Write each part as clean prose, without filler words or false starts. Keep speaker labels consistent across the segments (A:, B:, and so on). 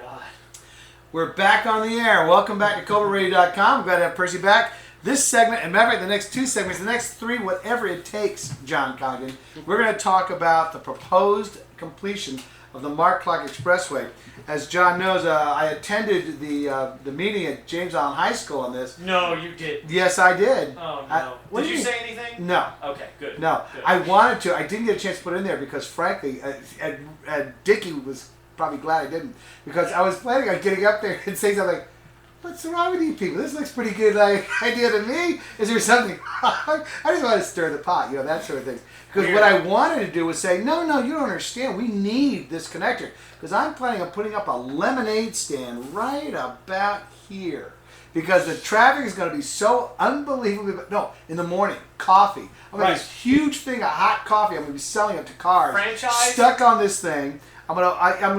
A: God.
B: We're back on the air. Welcome back to Colbertradio.com. We're glad to have Percy back. This segment, and matter of fact, the next two segments, the next three, whatever it takes, John Coggan, we're going to talk about the proposed completion of the Mark Clark Expressway. As John knows, I attended the meeting at James Allen High School on this.
A: No, you didn't.
B: Yes, I did.
A: Oh, no. Did you say anything?
B: No.
A: Okay, good.
B: No.
A: Good.
B: I wanted to. I didn't get a chance to put it in there because, frankly, Dickie was probably glad I didn't. Because I was planning on getting up there and saying something like, what's wrong with you people? This looks pretty good idea to me. Is there something wrong? I just want to stir the pot, that sort of thing. Because what I wanted to do was say, no, you don't understand. We need this connector. Because I'm planning on putting up a lemonade stand right about here. Because the traffic is going to be so unbelievably... No, in the morning, coffee. I'm going to have this huge thing of hot coffee. I'm going to be selling it to cars.
A: Franchise?
B: Stuck on this thing. I'll have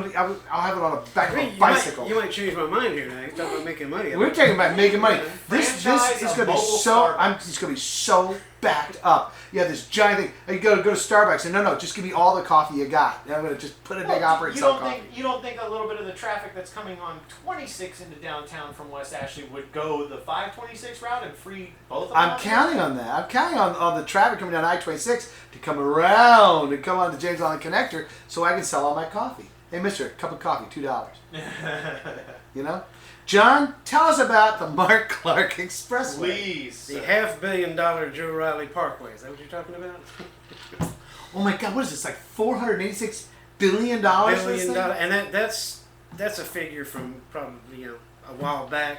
B: it on the back of a bicycle.
C: You might change my mind here now. You're talking about making money.
B: We're talking about making money. This is
A: Franchise
B: going to be so. It's going to be so backed up. You have this giant thing. You go to Starbucks and no, just give me all the coffee you got. And I'm going to just put a big operating sell coffee.
A: You don't think a little bit of the traffic that's coming on 26 into downtown from West Ashley would go the 526 route and free both of them?
B: I'm counting on that. I'm counting on the traffic coming down I-26 to come around and come on the James Allen Connector so I can sell all my coffee. Hey, mister, a cup of coffee, $2. John, tell us about the Mark Clark Expressway.
A: Please.
C: The $500 million Joe Riley Parkway. Is that what you're talking about?
B: Oh my God, what is this, like $486 billion?
C: And that's a figure from probably a while back.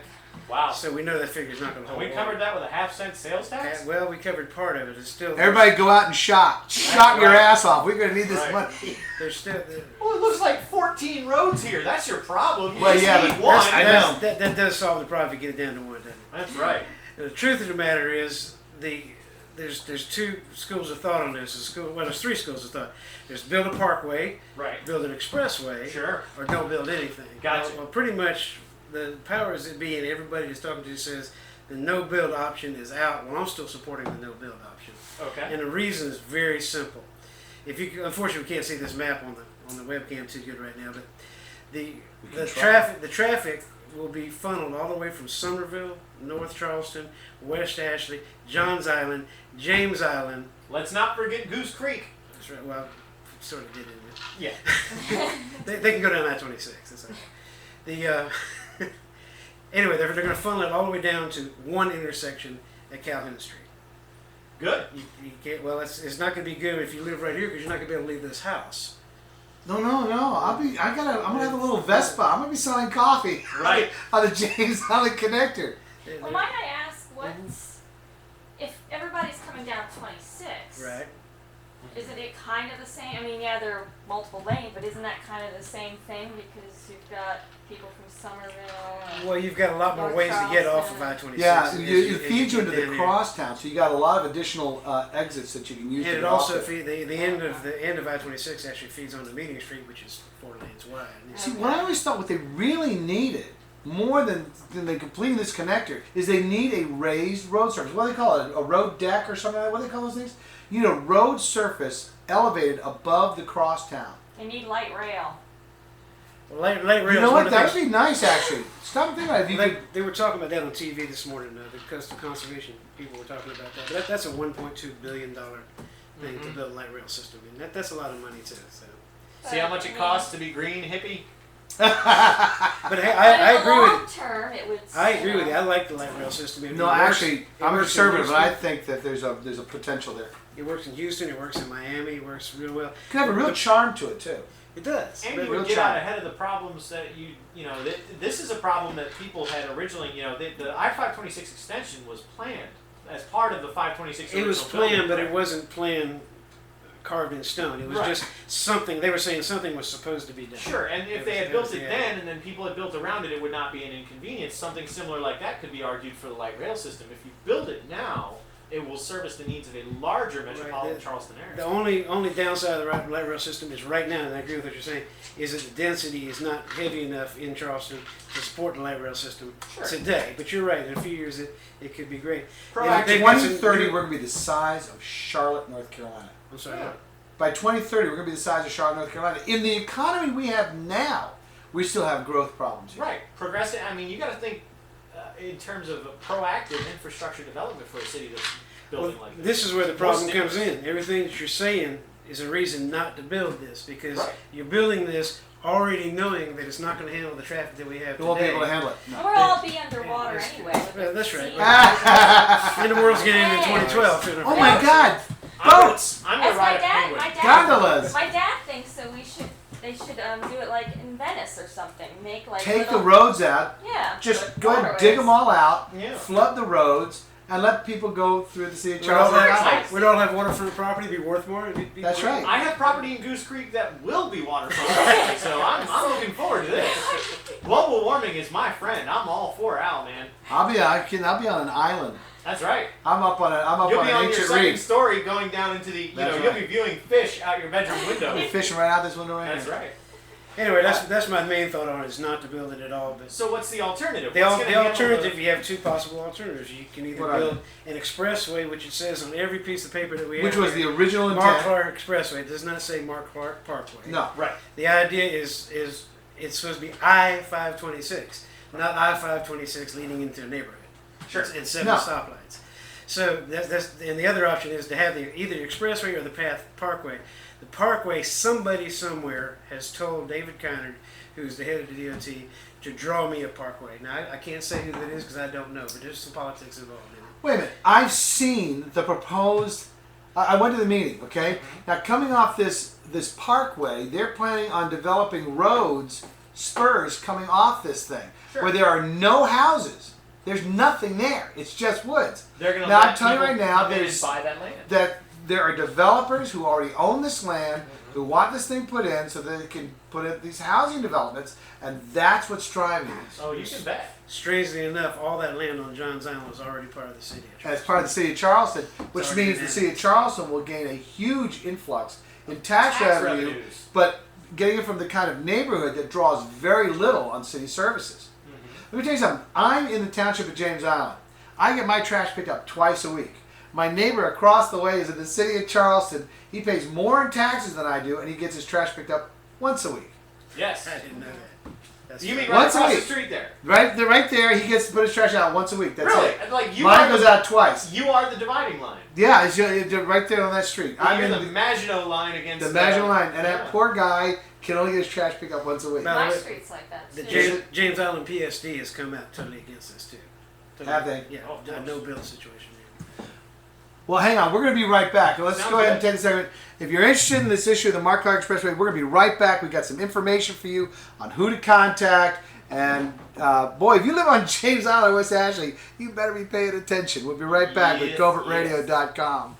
A: Wow.
C: So we know that figure's not going to hold.
A: We covered that with a half-cent sales tax?
C: Well, we covered part of it. It's still...
B: Everybody go out and shop. Shop your ass off. We're going to need this money.
C: There's still...
A: Well, it looks like 14 roads here. That's your problem. You
B: Well,
A: just
B: yeah,
A: need
B: but
A: one.
B: I know.
C: That does solve the problem if you get it down to one, doesn't it?
A: That's right.
C: The truth of the matter is, there's two schools of thought on this. There's three schools of thought. There's build a parkway,
A: Right.
C: build an expressway,
A: Sure.
C: or don't build anything.
A: Gotcha.
C: Well, pretty much the powers that be and everybody that's talking to you says the no build option is out. Well, I'm still supporting the no build option.
A: Okay.
C: And the reason is very simple. Unfortunately, we can't see this map on the webcam too good right now, but the traffic will be funneled all the way from Somerville, North Charleston, West Ashley, Johns Island, James Island.
A: Let's not forget Goose Creek.
C: That's right. Well, sort of did it.
A: Yeah.
C: They can go down I-26. That's okay. Anyway, they're going to funnel it all the way down to one intersection at Calhoun Street.
A: Good.
C: You can't. Well, it's not going to be good if you live right here because you're not going to be able to leave this house.
B: No. I'm gonna have a little Vespa. I'm gonna be selling coffee.
A: Right.
B: On the James Allen Connector.
D: Well, might I ask, if everybody's coming down 26?
C: Right.
D: Isn't it kind of the same? I mean, yeah, there are multiple lanes, but isn't that kind of the same thing because you've got people from Somerville? And
C: Well, you've got a lot more
D: North
C: ways to get off of
D: Charleston.
C: I-26.
B: Yeah,
C: as
B: it feeds you
C: get
B: into the
C: down here.
B: crosstown, so you got a lot of additional exits that you can use.
C: And
B: to
C: it
B: get
C: also
B: off there.
C: the end of I-26 actually feeds onto Meeting Street, which is 4 lanes wide.
B: See, what I always thought what they really needed, more than they completing this connector, is they need a raised road surface. What do they call it? A road deck or something like that? What do they call those things? You need a road surface elevated above the crosstown.
D: They need light rail.
C: Well, light rail.
B: You know what? That would be nice, actually. Stop thinking about it.
C: They were talking about that on TV this morning. The coastal conservation people were talking about that. But that's a $1.2 billion thing to build a light rail system. And that's a lot of money too. So.
A: See how much it costs to be green hippie?
C: But hey, I agree with you.
D: Long term, it would.
C: I agree with you. I like the light rail system.
B: No, actually, I'm conservative, but I think that there's a potential there.
C: It works in Houston. It works in Miami. It works real well.
B: It could have a real charm to it too.
C: It does.
A: And
C: But
A: you would get out ahead of the problems that this is a problem that people had originally, the I-526 extension was planned as part of the 526
C: it was
A: original
C: planned,
A: building,
C: but
A: correct?
C: it wasn't planned carved in stone. It was
A: Right.
C: just something. They were saying something was supposed to be done.
A: Sure, and if
C: That
A: they
C: was-
A: had
C: that
A: built
C: was
A: it
C: the
A: then
C: idea.
A: and then people had built around it, it would not be an inconvenience. Something similar like that could be argued for the light rail system. If you build it now, it will service the needs of a larger metropolitan Charleston area.
C: The only downside of the light rail system is right now, and I agree with what you're saying, is that the density is not heavy enough in Charleston to support the light rail system today. But you're right. In a few years, it could be great.
B: By
C: they've got some
B: 2030,
C: new-
B: we're going to be the size of Charlotte, North Carolina.
C: I'm sorry.
A: Yeah.
C: what?
B: By 2030, we're going to be the size of Charlotte, North Carolina. In the economy we have now, we still have growth problems here.
A: Right. Progressive. I mean, you got to think in terms of a proactive infrastructure development for a city that's building like this.
C: This is where the problem comes in. Everything that you're saying is a reason not to build this, because you're building this already knowing that it's not going to handle the traffic that we have today.
B: We won't be able to handle it.
D: And we'll all be underwater anyway.
C: Well, that's right.
D: Sea.
C: And the world's getting into 2012.
B: Oh my God! Boats!
A: I'm gonna
D: As
A: ride a penguin.
B: Gondolas!
D: My dad thinks so. They should do it like in Venice or something. Make like
B: Take
D: little,
B: the roads out.
D: Yeah.
B: Just go ahead and dig them all out.
A: Yeah.
B: Flood the roads and let people go through the city of
C: We'd all
B: Charleston.
C: have, have waterfront property, be worth more.
B: That's right.
A: I have property in Goose Creek that will be waterfront, so I'm looking forward to this. Global warming is my friend. I'm all for Al, man.
B: I'll be on an island.
A: That's right.
B: I'm up on
A: You'll
B: an
A: be on your
B: ancient
A: second
B: reef.
A: story going down into the, you'll be viewing fish out your bedroom window.
B: I'll be fishing right out this window right
A: That's
B: here.
A: right.
C: Anyway, that's my main thought on it, is not to build it at all. But
A: So what's the alternative?
C: the
A: What's gonna handle
C: alternative, you have two possible alternatives. You can either
B: What are
C: build an expressway, which it says on every piece of paper that we have.
B: Which was the
C: here,
B: original
C: Mark
B: intent.
C: Clark Expressway. It does not say Mark Clark Parkway.
B: No.
A: Right.
C: The idea is it's supposed to be I-526, not I-526 leading into a neighborhood.
A: Sure.
C: And 7
B: No.
C: stoplights. So and the other option is to have either the expressway or the parkway. The parkway, somebody somewhere has told David Conard, who's the head of the DOT, to draw me a parkway. Now I can't say who that is because I don't know, but there's some politics involved in it.
B: Wait a minute. I've seen the proposed. I went to the meeting. Okay. Now coming off this parkway, they're planning on developing roads, spurs coming off this thing, where there are no houses. There's nothing there. It's just woods.
A: They're gonna
B: Now
A: let
B: I'm telling you
A: people
B: right now,
A: come in and
B: there's
A: buy that land.
B: that there are developers who already own this land who want this thing put in so that they can put in these housing developments, and that's what's driving this.
A: Oh, you can bet.
C: Strangely enough, all that land on Johns Island is already part of the city.
B: As part of the city of Charleston, which
C: already
B: means
C: been
B: the city of Charleston will gain a huge influx in tax revenue,
A: revenues.
B: but getting it from the kind of neighborhood that draws very little on city services. Let me tell you something. I'm in the township of James Island. I get my trash picked up twice a week. My neighbor across the way is in the city of Charleston. He pays more in taxes than I do, and he gets his trash picked up once a week.
A: Yes.
C: I didn't know that. That's
A: You mean
C: right.
A: right
B: Once a
A: across the
B: week.
A: street there?
B: Right there, he gets to put his trash out once a week. That's
A: Really?
B: it.
A: Like you
B: Mine
A: are
B: goes
A: the,
B: out twice.
A: You are the dividing line.
B: Yeah, it's right there on that street.
A: Well,
B: I'm
A: you're
B: in
A: the Maginot line against
B: the Maginot Line, and
A: yeah.
B: that poor guy can only get his trash picked up once a week.
C: By the
D: My
C: way,
D: street's like that
C: The
D: too.
C: James Island PSD has come out totally against this too. Totally.
B: Have they?
C: Yeah,
A: Oh, of
C: a
A: course.
C: no bill situation.
B: Well, hang on. We're going to be right back. Let's
A: Sounds
B: go ahead and
A: good.
B: take a second. If you're interested in this issue of the Mark Clark Expressway, we're going to be right back. We've got some information for you on who to contact. And, boy, if you live on James Island, West Ashley, you better be paying attention. We'll be right back with
A: Yes,
B: Colbertradio.com.